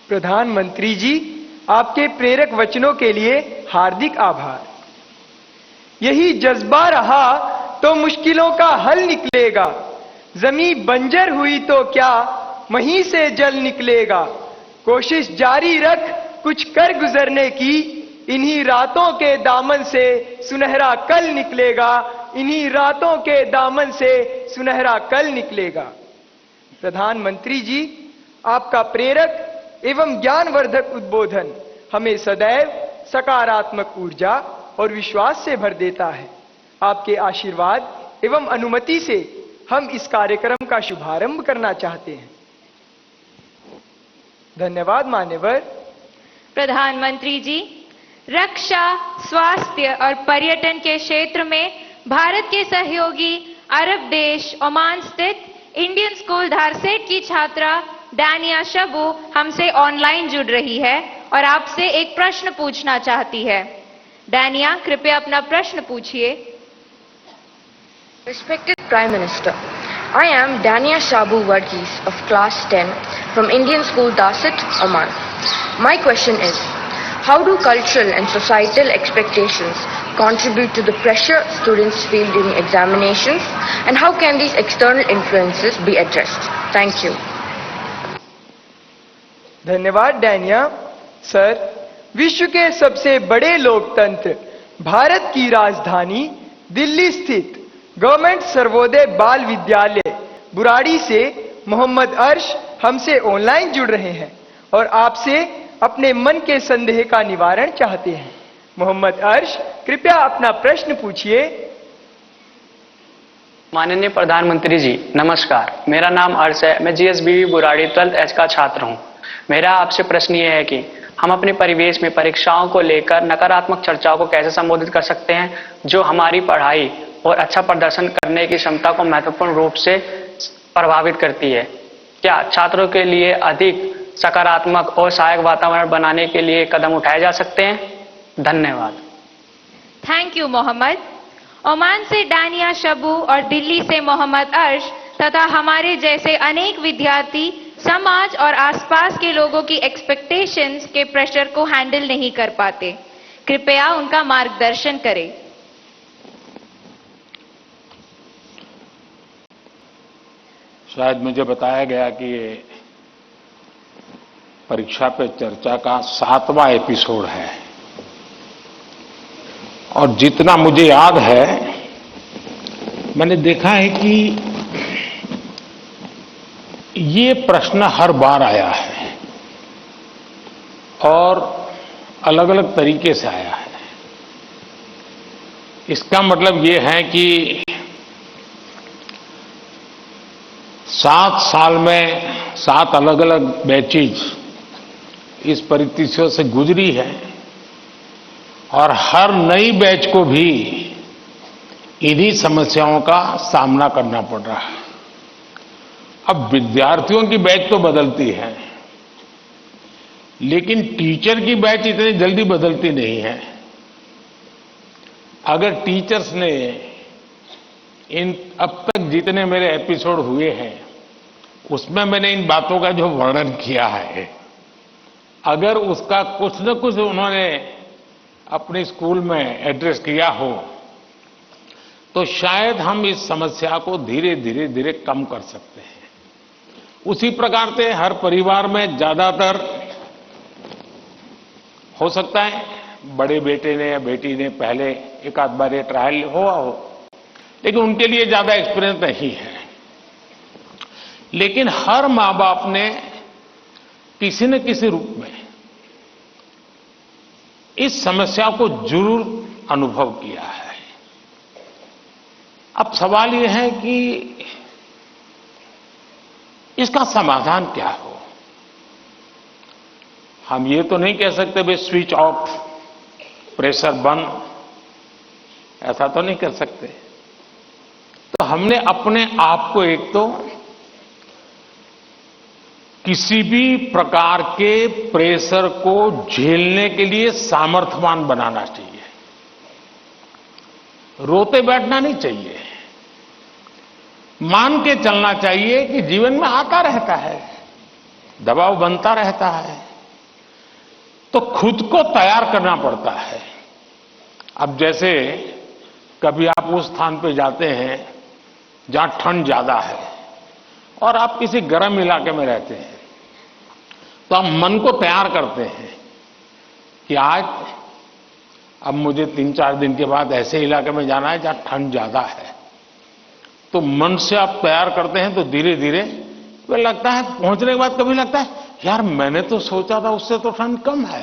प्रधानमंत्री जी, आपके प्रेरक वचनों के लिए हार्दिक आभार। यही जज्बा रहा तो मुश्किलों का हल निकलेगा। जमीन बंजर हुई तो क्या, वहीं से जल निकलेगा। कोशिश जारी रख कुछ कर गुजरने की, इन्हीं रातों के दामन से सुनहरा कल निकलेगा। इन्हीं रातों के दामन से सुनहरा कल निकलेगा। प्रधानमंत्री जी, आपका प्रेरक एवं ज्ञानवर्धक उद्बोधन हमें सदैव सकारात्मक ऊर्जा और विश्वास से भर देता है। आपके आशीर्वाद एवं अनुमति से हम इस कार्यक्रम का शुभारंभ करना चाहते हैं। धन्यवाद मान्यवर। प्रधानमंत्री जी, रक्षा, स्वास्थ्य और पर्यटन के क्षेत्र में भारत के सहयोगी अरब देश ओमान स्थित इंडियन स्कूल धारसेट की छात्रा दानिया शबू हमसे ऑनलाइन जुड़ रही है और आपसे एक प्रश्न पूछना चाहती है। दानिया, कृपया अपना प्रश्न पूछिए। Respected Prime Minister, I am Dania Shabu Varghese of Class 10 from Indian School Darsit, Oman. My question is, how do cultural and societal expectations contribute to the pressure students feel during examinations, and how can these external influences be addressed? Thank you. धन्यवाद डैनिया। Sir, विश्व के सबसे बड़े लोकतंत्र भारत की राजधानी दिल्ली स्थित government Sarvodaya बाल विद्यालय बुराड़ी से मोहम्मद अर्श हमसे ऑनलाइन जुड़ रहे हैं और आपसे अपने मन के संदेह का निवारण चाहते हैं। मोहम्मद अर्श, कृपया अपना प्रश्न पूछिए। माननीय प्रधानमंत्री जी, नमस्कार। मेरा नाम अर्श है। मैं जीएसबीवी बुराड़ी 12th H का छात्र हूं। मेरा आपसे प्रश्न ये है कि हम अपने परिवेश में परीक्षाओं को लेकर नकारात्मक चर्चाओं को कैसे संबोधित कर सकते हैं, जो हमारी पढ़ाई और अच्छा प्रदर्शन करने की क्षमता को महत्वपूर्ण रूप से प्रभावित करती है। क्या छात्रों के लिए अधिक सकारात्मक और सहायक वातावरण बनाने के लिए कदम उठाए जा सकते हैं? धन्यवाद। Thank you Mohammad. ओमान से दानिया शबू और दिल्ली से मोहम्मद अर्श तथा हमारे जैसे अनेक विद्यार्थी समाज और आसपास के लोगों की एक्सपेक्टेशंस के प्रेशर को हैंडल नहीं कर पाते। कृपया उनका मार्गदर्शन करें। शायद मुझे बताया गया कि ये परीक्षा पे चर्चा का 7वां एपिसोड है और जितना मुझे याद है, मैंने देखा है कि ये प्रश्न हर बार आया है और अलग अलग तरीके से आया है। इसका मतलब ये है कि 7 साल में 7 अलग अलग बैचेज इस परिस्थितियों से गुजरी है और हर नई बैच को भी इन्हीं समस्याओं का सामना करना पड़ रहा है। अब विद्यार्थियों की बैच तो बदलती है, लेकिन टीचर की बैच इतनी जल्दी बदलती नहीं है। अगर टीचर्स ने इन अब तक जितने मेरे एपिसोड हुए हैं उसमें मैंने इन बातों का जो वर्णन किया है, अगर उसका कुछ न कुछ उन्होंने अपने स्कूल में एड्रेस किया हो तो शायद हम इस समस्या को धीरे धीरे कम कर सकते हैं। उसी प्रकार से हर परिवार में ज्यादातर हो सकता है बड़े बेटे ने या बेटी ने पहले एक आध बार ये ट्रायल हुआ हो, लेकिन उनके लिए ज्यादा एक्सपीरियंस नहीं है। लेकिन हर मां बाप ने किसी न किसी रूप में इस समस्या को जरूर अनुभव किया है। अब सवाल यह है कि इसका समाधान क्या हो। हम ये तो नहीं कह सकते भाई स्विच ऑफ, प्रेशर बंद, ऐसा तो नहीं कर सकते। तो हमने अपने आप को एक तो किसी भी प्रकार के प्रेशर को झेलने के लिए सामर्थ्यवान बनाना चाहिए। रोते बैठना नहीं चाहिए। मान के चलना चाहिए कि जीवन में आता रहता है, दबाव बनता रहता है, तो खुद को तैयार करना पड़ता है। अब जैसे कभी आप उस स्थान पे जाते हैं जहां ठंड ज्यादा है और आप किसी गर्म इलाके में रहते हैं, तो आप मन को तैयार करते हैं कि आज अब मुझे 3-4 दिन के बाद ऐसे इलाके में जाना है जहां ठंड ज्यादा है। तो मन से आप तैयार करते हैं तो धीरे धीरे वे लगता है, पहुंचने के बाद कभी लगता है यार मैंने तो सोचा था उससे तो ठंड कम है,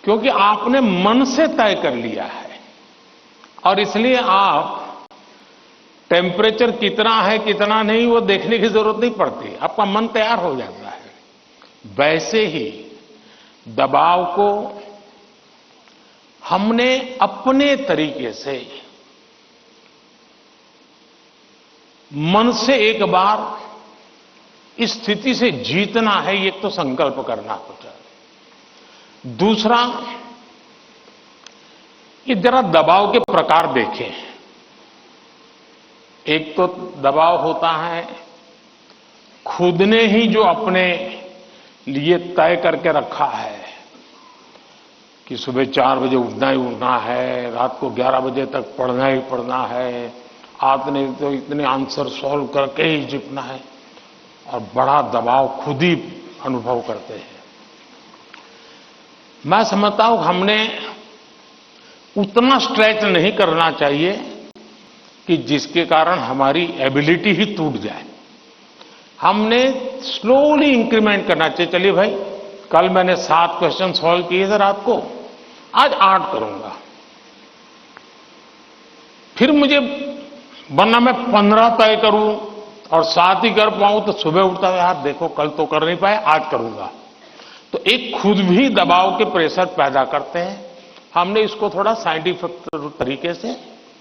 क्योंकि आपने मन से तय कर लिया है। और इसलिए आप टेम्परेचर कितना है कितना नहीं वो देखने की जरूरत नहीं पड़ती, आपका मन तैयार हो जाता है। वैसे ही दबाव को हमने अपने तरीके से मन से एक बार इस स्थिति से जीतना है, ये तो संकल्प करना होता है। दूसरा, कि जरा दबाव के प्रकार देखें। एक तो दबाव होता है खुद ने ही जो अपने लिए तय करके रखा है कि सुबह 4 बजे उठना ही उठना है, रात को 11 बजे तक पढ़ना ही पढ़ना है, आपने तो इतने आंसर सॉल्व करके ही जीतना है, और बड़ा दबाव खुद ही अनुभव करते हैं। मैं समझता हूं हमने उतना स्ट्रेच नहीं करना चाहिए कि जिसके कारण हमारी एबिलिटी ही टूट जाए। हमने स्लोली इंक्रीमेंट करना चाहिए। चलिए भाई, कल मैंने 7 क्वेश्चन सॉल्व किए थे रात को, आज 8 करूंगा। फिर मुझे वरना मैं 15 तय करूं और 7 ही कर पाऊं तो सुबह उठता है यार देखो कल तो कर नहीं पाए, आज करूंगा। तो एक खुद भी दबाव के प्रेशर पैदा करते हैं। हमने इसको थोड़ा साइंटिफिक तरीके से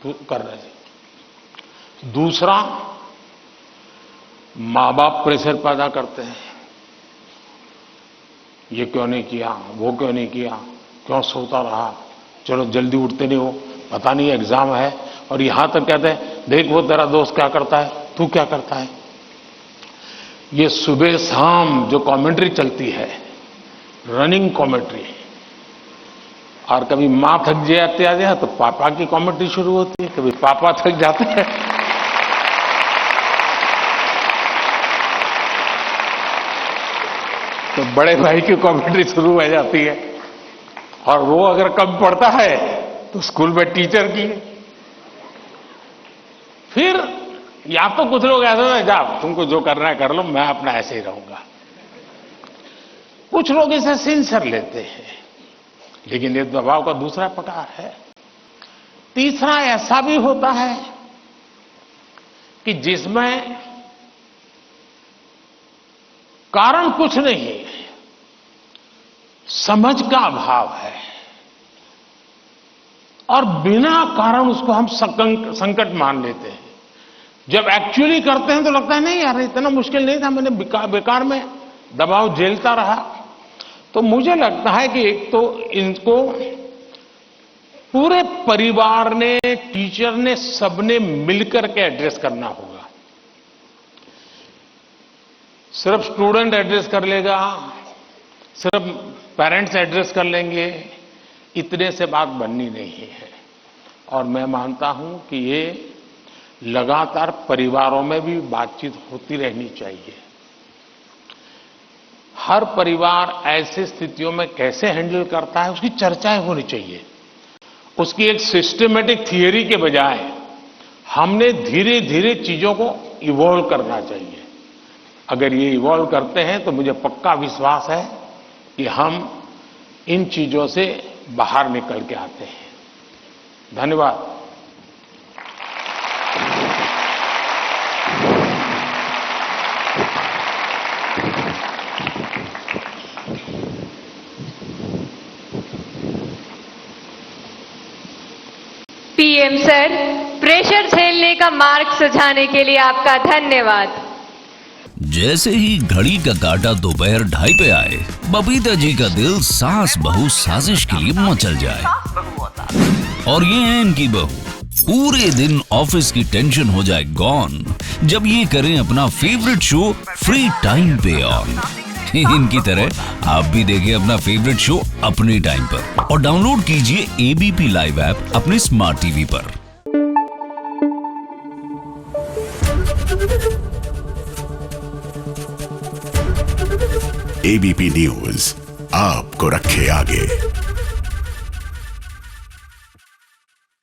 कर रहे हैं। दूसरा, मां बाप प्रेशर पैदा करते हैं, ये क्यों नहीं किया, वो क्यों नहीं किया, क्यों सोता रहा, चलो जल्दी उठते नहीं हो, पता नहीं एग्जाम है, और यहां तक कहते हैं देख वो तेरा दोस्त क्या करता है, तू क्या करता है। ये सुबह शाम जो कमेंट्री चलती है, रनिंग कमेंट्री, और कभी मां थक जाती है तो पापा की कमेंट्री शुरू होती है, कभी पापा थक जाते हैं तो बड़े भाई की कमेंट्री शुरू हो जाती है, और वो अगर कम पढ़ता है तो स्कूल में टीचर की। फिर या तो कुछ लोग ऐसा है जाओ तुमको जो करना है कर लो, मैं अपना ऐसे ही रहूंगा। कुछ लोग इसे सिंसियर लेते हैं, लेकिन ये दबाव का दूसरा प्रकार है। तीसरा ऐसा भी होता है कि जिसमें कारण कुछ नहीं है, समझ का अभाव है, और बिना कारण उसको हम संकट मान लेते हैं। जब एक्चुअली करते हैं तो लगता है नहीं यार इतना मुश्किल नहीं था, मैंने बेकार में दबाव झेलता रहा। तो मुझे लगता है कि एक तो इनको पूरे परिवार ने, टीचर ने, सबने मिलकर के एड्रेस करना होगा। सिर्फ स्टूडेंट एड्रेस कर लेगा, सिर्फ पेरेंट्स एड्रेस कर लेंगे, इतने से बात बननी नहीं है। और मैं मानता हूं कि ये लगातार परिवारों में भी बातचीत होती रहनी चाहिए। हर परिवार ऐसी स्थितियों में कैसे हैंडल करता है उसकी चर्चाएं होनी चाहिए। उसकी एक सिस्टमेटिक थियरी के बजाय हमने धीरे धीरे चीजों को इवॉल्व करना चाहिए। अगर ये इवॉल्व करते हैं तो मुझे पक्का विश्वास है कि हम इन चीजों से बाहर निकल के आते हैं। धन्यवाद। पीएम सर, प्रेशर झेलने का मार्ग सुझाने के लिए आपका धन्यवाद। जैसे ही घड़ी का काटा दोपहर 2:30 पे आए, बबीता जी का दिल सास बहू साजिश के लिए मचल जाए। और ये है इनकी बहू, पूरे दिन ऑफिस की टेंशन हो जाए गॉन जब ये करें अपना फेवरेट शो फ्री टाइम पे ऑन। इनकी तरह आप भी देखिए अपना फेवरेट शो अपने टाइम पर और डाउनलोड कीजिए एबीपी लाइव ऐप अपने स्मार्ट टीवी पर। एबीपी न्यूज आपको रखे आगे।